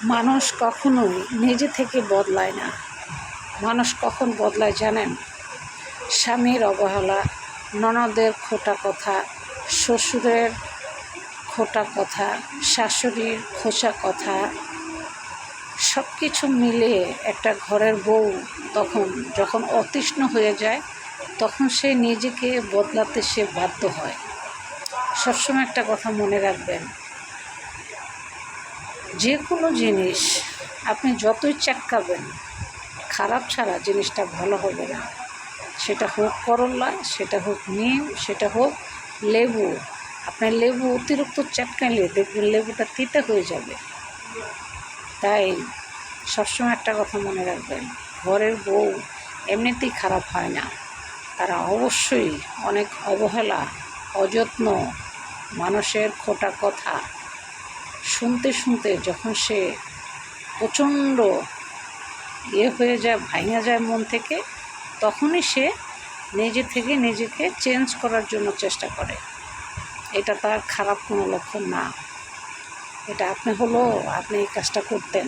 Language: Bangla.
মানুষ কখনোই নিজে থেকে বদলায় না। মানুষ কখন বদলায় জানেন? স্বামীর অবহেলা, ননদের খোঁটা কথা, শ্বশুরের খোঁটা কথা, শাশুড়ির খোঁচা কথা, সব কিছু মিলিয়ে একটা ঘরের বউ যখন অতৃষ্ণ হয়ে যায়, তখন সে নিজেকে বদলাতে বাধ্য হয়। সবসময় একটা কথা মনে রাখবেন, যে কোনো জিনিস আপনি যতই চাটকাবেন, খারাপ ছাড়া জিনিসটা ভালো হবে না। সেটা হোক করলা, সেটা হোক নিম, সেটা হোক লেবু। আপনার লেবু অতিরিক্ত চাটকাইলে দেখবেন লেবুটা তিতা হয়ে যাবে। তাই সবসময় একটা কথা মনে রাখবেন, ঘরের বউ এমনিতেই খারাপ হয় না, তারা অবশ্যই অনেক অবহেলা, অযত্ন, মানুষের খোঁটা কথা শুনতে শুনতে যখন সে প্রচণ্ড হয়ে যায়, ভাঙা যায় মন থেকে, তখনই সে নিজে থেকে নিজেকে চেঞ্জ করার জন্য চেষ্টা করে। এটা তার খারাপ কোনো লক্ষণ না। এটা আপনি এই কাজটা করতেন,